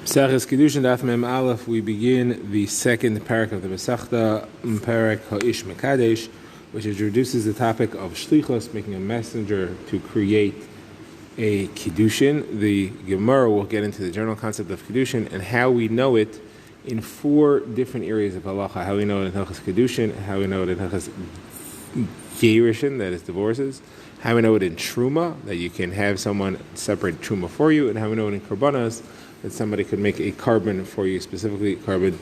Seches Kiddushin Daf Mem Aleph. We begin the second parak of the Masechta, Parak Ha'ish Mekadesh, which introduces the topic of shlichus, making a messenger to create a Kiddushin. The Gemara will get into the general concept of Kiddushin and how we know it in four different areas of halacha. How we know it in Hilchos Kiddushin, how we know it in Hilchos Gerushin, that is divorces, how we know it in Truma, that you can have someone separate Truma for you, and how we know it in Korbanos, that somebody could make a carbon for you, specifically carbon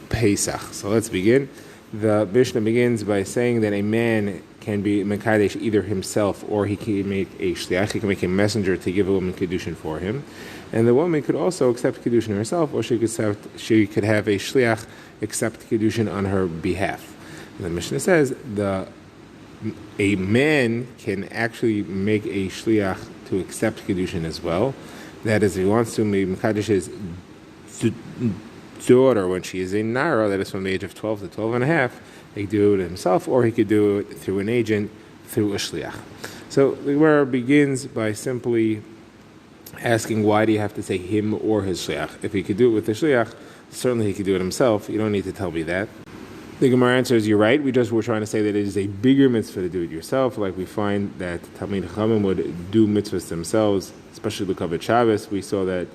Pesach. So let's begin. The Mishnah begins by saying that a man can be Mekadesh either himself or he can make a Shliach, he can make a messenger to give a woman Kiddushin for him. And the woman could also accept Kiddushin herself, or she could have a Shliach accept Kiddushin on her behalf. And the Mishnah says a man can actually make a Shliach to accept Kiddushin as well. That is, if he wants to make Mekadesh's daughter when she is a Nara, that is from the age of 12 to 12 and a half, he could do it himself, or he could do it through an agent, through a Shliach. So the Gemara begins by simply asking, why do you have to say him or his Shliach? If he could do it with the Shliach, certainly he could do it himself. You don't need to tell me that. The Gemara answers, you're right. We were trying to say that it is a bigger mitzvah to do it yourself, like we find that Talmid Chachamim would do mitzvahs themselves, especially the Kavod Shabbos. We saw that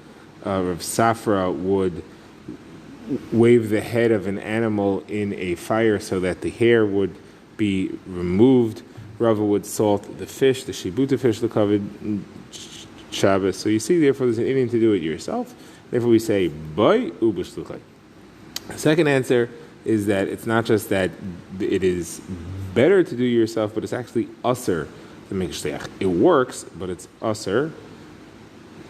Rav Safra would wave the head of an animal in a fire so that the hair would be removed. Rava would salt the fish, the shibuta fish, the Kavod Shabbos. So you see, therefore, there's an Indian to do it yourself. Therefore, we say, Bai ubashluchai. The second answer is that it's not just that it is better to do yourself, but it's actually usher to make a shliach. It works, but it's usher.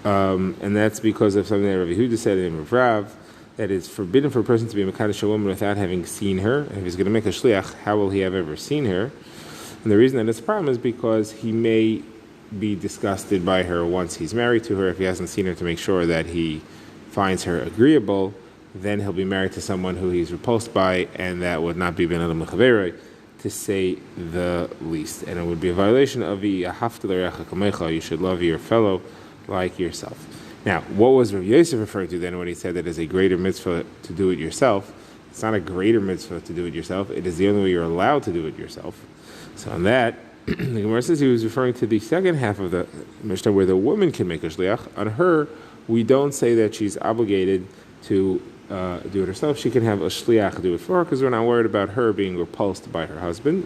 And that's because of something that Rav Yehuda said in Rav, that it's forbidden for a person to be a Mekadesh woman without having seen her. And if he's going to make a shliach, how will he have ever seen her? And the reason that it's a problem is because he may be disgusted by her once he's married to her. If he hasn't seen her to make sure that he finds her agreeable, then he'll be married to someone who he's repulsed by, and that would not be ben adam l'chaveroi, to say the least. And it would be a violation of the ahavta l'reacha kamecha. You should love your fellow like yourself. Now, what was Rav Yosef referring to then when he said that it's a greater mitzvah to do it yourself? It's not a greater mitzvah to do it yourself. It is the only way you're allowed to do it yourself. So on that, the Gemara says he was referring to the second half of the Mishnah where the woman can make a shliach. On her, we don't say that she's obligated to do it herself. She can have a shliach do it for her because we're not worried about her being repulsed by her husband.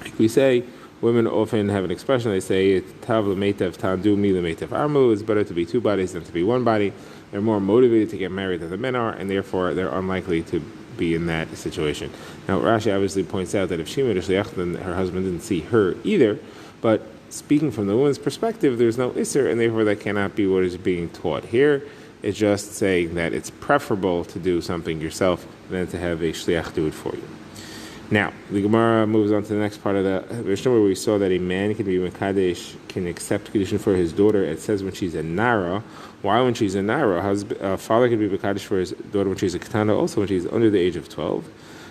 Like we say, women often have an expression, they say, Tav l'meitav tandu mi l'meitav armu, it's better to be two bodies than to be one body. They're more motivated to get married than the men are, and therefore they're unlikely to be in that situation. Now, Rashi obviously points out that if she made a shliach, then her husband didn't see her either, but speaking from the woman's perspective, there's no isser, and therefore that cannot be what is being taught here. It's just saying that it's preferable to do something yourself than to have a shliach do it for you. Now, the Gemara moves on to the next part of the Mishnah where we saw that a man can be Mekadesh, can accept Kiddushin for his daughter. It says when she's a Nara. Why when she's a Nara? Father can be Mekadesh for his daughter when she's a Ketana, also when she's under the age of 12.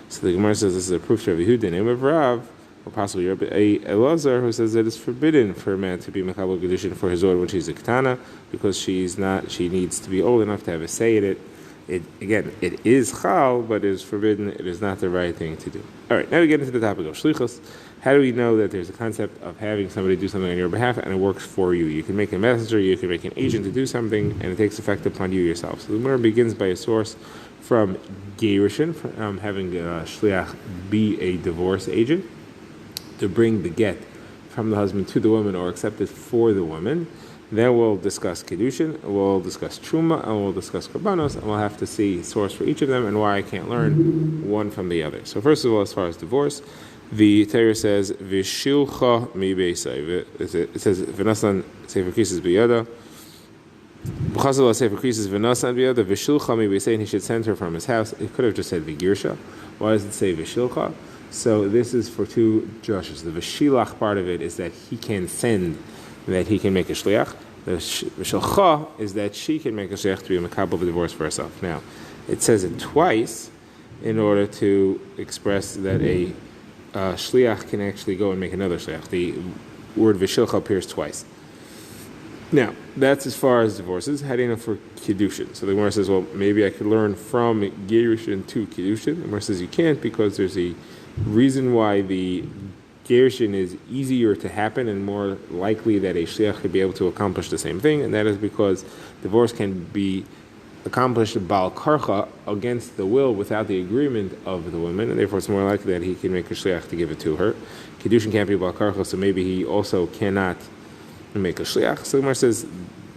So the Gemara says this is a proof to Rav Yehuda, the name of Rav, or possibly Rabbi Elazar, who says that it's forbidden for a man to be Mekabel Kiddushin for his daughter when she's a Ketana, because she needs to be old enough to have a say in it. It is chal, but it is forbidden. It is not the right thing to do. All right, now we get into the topic of shlichus. How do we know that there's a concept of having somebody do something on your behalf and it works for you? You can make a messenger, you can make an agent to do something, and it takes effect upon you yourself. So the Gemara begins by a source from Gerushin, from having a shliach be a divorce agent to bring the get from the husband to the woman or accept it for the woman. Then we'll discuss Kiddushin, we'll discuss Truma, and we'll discuss Korbanos, and we'll have to see source for each of them and why I can't learn one from the other. So first of all, as far as divorce, the Torah says, Vishilcha mi beisai. It says, V'nasan sefer krisis b'yada. B'chazal sefer krisis v'nasan b'yada, Vishilcha mi beisai, and he should send her from his house. It could have just said V'girsha. Why does it say Vishilcha? So this is for two drushes. The Vishilach part of it is that he can send, that he can make a shliach. The Vishalcha is that she can make a shliach to be a makabel of divorce for herself. Now, it says it twice in order to express that a shliach can actually go and make another shliach. The word Vishilcha appears twice. Now, that's as far as divorces. How do you know for Kiddushin? So the Gemara says, well, maybe I could learn from Gerushin to Kiddushin. The Gemara says you can't because there's a reason why the Gerushin is easier to happen and more likely that a Shliach could be able to accomplish the same thing, and that is because divorce can be accomplished Baal Karcha against the will without the agreement of the woman, and therefore it's more likely that he can make a Shliach to give it to her. Kiddushin can't be Baal Karcha, so maybe he also cannot make a shliach. So the Gemara says,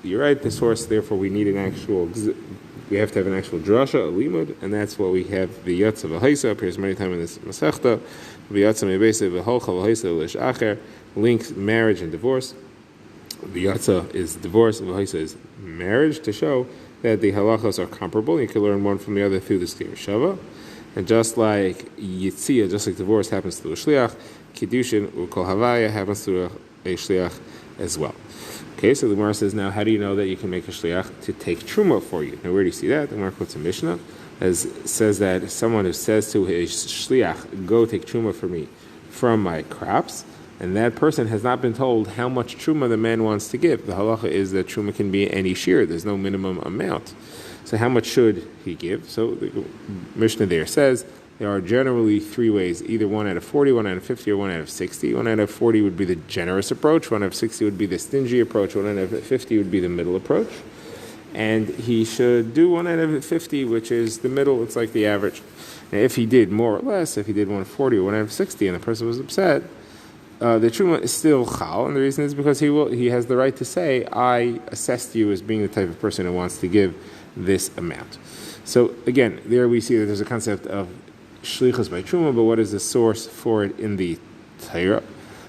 you're right, the source, therefore we need we have to have an actual drasha, a limud, and that's what we have. The Yatza v'haisa appears many times in this Masechta. The Yatza mebeisa v'holcha v'haisa l'sh acher links marriage and divorce. The Yatza is divorce, and v'haisa is marriage, to show that the halachas are comparable. You can learn one from the other through the Stira Shava. And just like Yitzia, just like divorce happens through a shliach, Kiddushin or Kol Havaya happens through a shliach as well. Okay, so the Gemara says, now how do you know that you can make a shliach to take truma for you? Now where do you see that? The Gemara quotes a Mishnah says that someone who says to his shliach, go take truma for me from my crops, and that person has not been told how much truma the man wants to give. The halacha is that truma can be any shear. There's no minimum amount. So how much should he give? So the Mishnah there says there are generally three ways, either 1 out of 40, 1 out of 50, or 1 out of 60. 1 out of 40 would be the generous approach, 1 out of 60 would be the stingy approach, 1 out of 50 would be the middle approach. And he should do 1 out of 50, which is the middle, it's like the average. Now, if he did more or less, if he did 140 or 1 out of 60 and the person was upset, the truma is still chal, and the reason is because he has the right to say, I assessed you as being the type of person who wants to give this amount. So again, there we see that there's a concept of shlichus by truma, but what is the source for it in the Torah?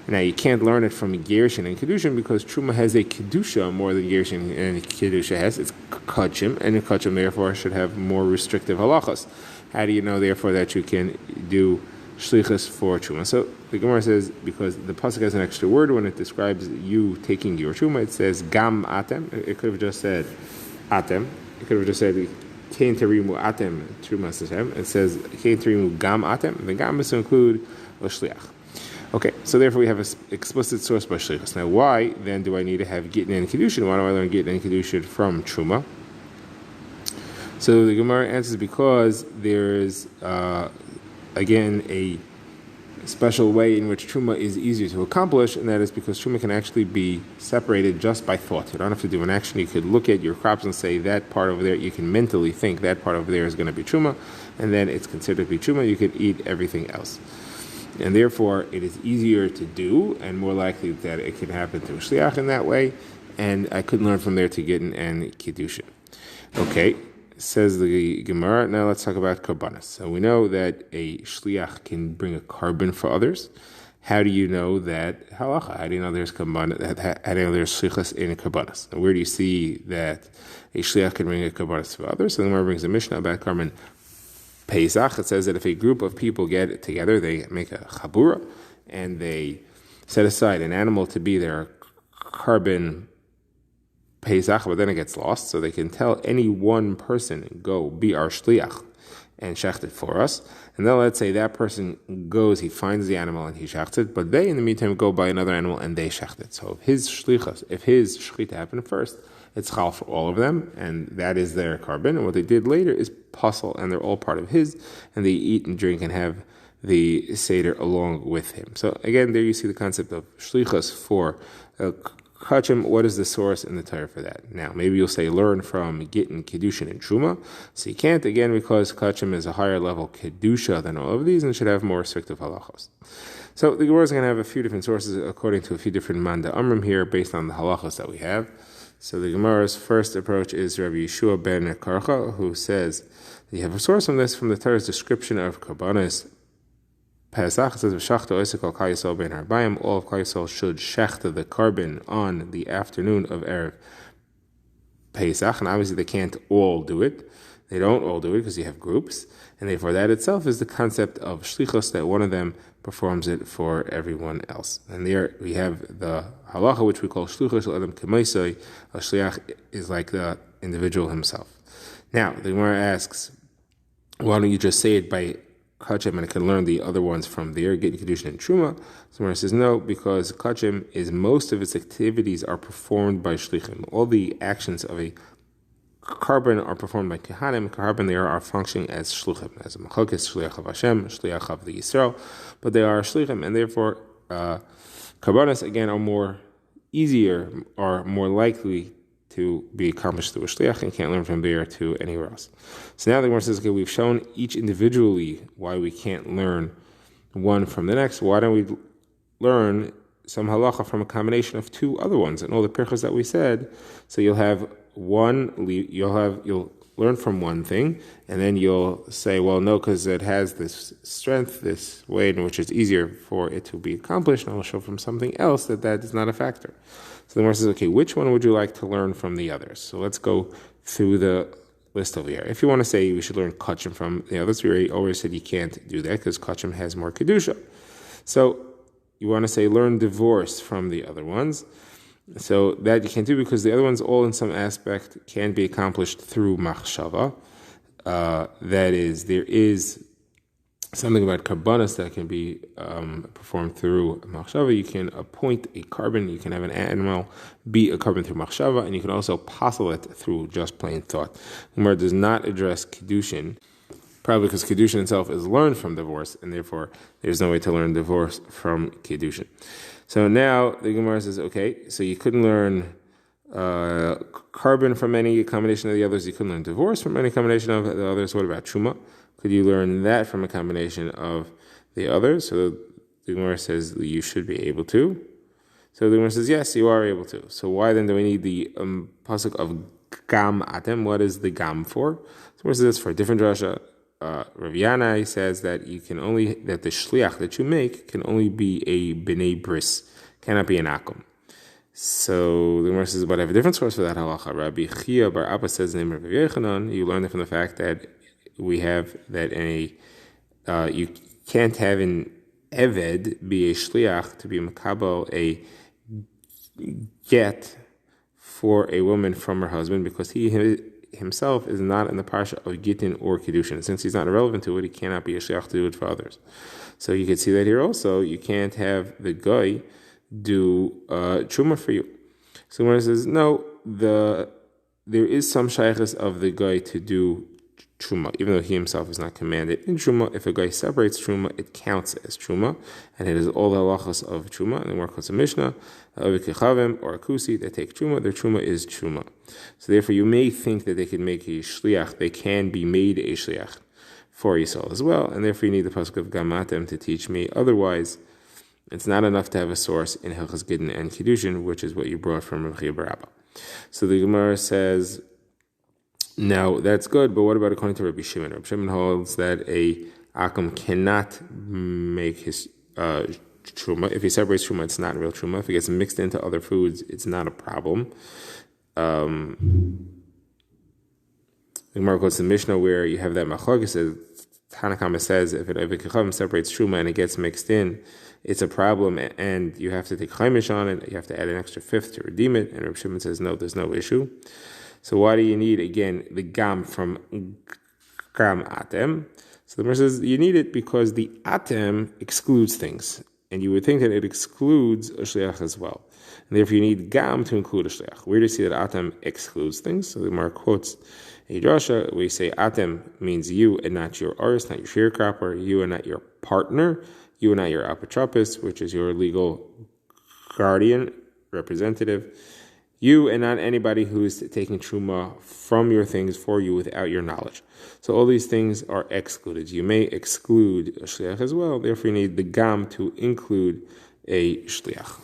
Now you can't learn it from Gerushin and Kiddushin because truma has a kedusha more than Gerushin and Kiddusha has. It's kachim, and a kachim therefore should have more restrictive halachas. How do you know therefore that you can do shlichus for truma? So the Gemara says, because the pasuk has an extra word when it describes you taking your truma, it says gam atem. It could have just said atem. It could have just said kein terimu atem truma seshem. It says kein terimu gam atem. The gam is to include a shliach. Okay, so therefore we have an explicit source by shlichus. Now why then do I need to have gittin and kiddushin? Why do I learn gittin and kiddushin from truma? So the Gemara answers because there is again a special way in which truma is easier to accomplish, and that is because truma can actually be separated just by thought. You don't have to do an action. You could look at your crops and say that part over there, you can mentally think that part over there is going to be truma, and then it's considered to be truma. You could eat everything else. And therefore, it is easier to do and more likely that it can happen through shliach in that way, and I could learn from there to gittin and kiddushin. Okay. Says the Gemara. Now let's talk about karbanos. So we know that a shliach can bring a carbon for others. How do you know that halacha? How do you know there's karbanos? How do you know there's shlichus in karbanos? Where do you see that a shliach can bring a karbanos for others? So the Gemara brings a Mishnah about carbon Pesach. It says that if a group of people get together, they make a chabura and they set aside an animal to be their carbon Pesach, but then it gets lost, so they can tell any one person, go be our shliach and shecht it for us. And then let's say that person goes, he finds the animal and he shechts it, but they in the meantime go buy another animal and they shecht it. So if his shechita happened first, it's chal for all of them, and that is their carbon. And what they did later is puzzle, and they're all part of his, and they eat and drink and have the seder along with him. So again, there you see the concept of shlichus for kachim. What is the source in the Torah for that? Now, maybe you'll say learn from gittin, kiddushin, and truma. So you can't, again, because kachim is a higher level kedusha than all of these and should have more restrictive halachos. So the Gemara is going to have a few different sources according to a few different manda amrim here based on the halachos that we have. So the Gemara's first approach is Rabbi Yeshua ben Karcha, who says that you have a source from this from the Torah's description of karbanos Pesach. It says, "V'shachta oisek al Kal Yisrael ben harbayim." All of Kal Yisrael should shechta the carbon on the afternoon of Erev Pesach, and obviously they can't all do it. They don't all do it because you have groups, and therefore that itself is the concept of shlichus, that one of them performs it for everyone else. And there we have the halacha, which we call shlichus adam k'maisoi. A shliach is like the individual himself. Now the Gemara asks, why don't you just say it by kachim and can learn the other ones from there, getting Kiddushin and Truma? So Gemara says no, because kachim is most of its activities are performed by shlichim. All the actions of a carbon are performed by Kehanim. Carbon there are functioning as shluchim, as a machokes, shliach of Hashem, shliach of the Yisrael, but they are shlichim, and therefore carbonas again are more more likely to be accomplished through a shliach and can't learn from there to anywhere else. So now the Gemara says, okay, we've shown each individually why we can't learn one from the next. Why don't we learn some halacha from a combination of two other ones and all the pirchas that we said? So you'll have you'll learn from one thing, and then you'll say, well, no, because it has this strength, this way in which it's easier for it to be accomplished, and I'll show from something else that is not a factor. So the Gemara says, okay, which one would you like to learn from the others? So let's go through the list over here. If you want to say we should learn kachim from the others, we always said you can't do that because kachim has more kedusha. So you want to say learn divorce from the other ones. So that you can't do because the other ones all in some aspect can be accomplished through machshava. That is, there is something about karbanas that can be performed through machshava. You can appoint a carbon, you can have an animal be a carbon through machshava, and you can also passel it through just plain thought. The Gemara does not address Kiddushin, probably because Kiddushin itself is learned from divorce, and therefore there's no way to learn divorce from Kiddushin. So now the Gemara says, okay, so you couldn't learn carbon from any combination of the others. You couldn't learn divorce from any combination of the others. What about Truma? Could you learn that from a combination of the others? So the Gemara says you should be able to. So the Gemara says, yes, you are able to. So why then do we need the pasuk of gam atem? What is the gam for? So the Gemara says it's for a different drasha. Rav Yanai says that that the shliach that you make can only be a b'nei bris, cannot be an akum. So the Gemara says, but I have a different source for that halacha. Rabbi Chia bar Abba says in the name of Rabbi Yechanan, you learn it from the fact that we have that you can't have an eved be a shliach to be makabel a get for a woman from her husband because he himself is not in the parsha of Gittin or Kiddushin. Since he's not relevant to it, he cannot be a shliach to do it for others. So you can see that here also. You can't have the guy do truma for you. So when it says, no, there is some shaykhs of the guy to do truma, even though he himself is not commanded in truma. If a guy separates truma, it counts as truma, and it is all the halachas of truma. And the work of a mishnah, or a kusi that take truma. Their truma is truma. So therefore, you may think that they can make a shliach. They can be made a shliach for Yisrael as well, and therefore you need the pasuk of gamatem to teach me. Otherwise, it's not enough to have a source in Hilchas Gittin and Kiddushin, which is what you brought from Rav Chia bar Abba. So the Gemara says, now that's good, but what about according to Rabbi Shimon? Rabbi Shimon holds that a akum cannot make his truma. If he separates truma, it's not real truma. If it gets mixed into other foods, it's not a problem. The Gemara quotes the Mishnah where you have that machlokes. Tanakama says if a kechavim separates truma and it gets mixed in, it's a problem, and you have to take chaimish on it. You have to add an extra fifth to redeem it. And Rabbi Shimon says no, there's no issue. So why do you need, again, the gam from gam atem? So the Gemara says you need it because the atem excludes things. And you would think that it excludes a shliach as well. And therefore you need gam to include a shliach. Where do you see that atem excludes things? So the Gemara quotes a drasha. We say atem means you and not your aris, not your sharecropper, you and not your partner, you and not your apotropos, which is your legal guardian, representative. You and not anybody who's taking truma from your things for you without your knowledge. So all these things are excluded. You may exclude a shliach as well. Therefore, you need the gam to include a shliach.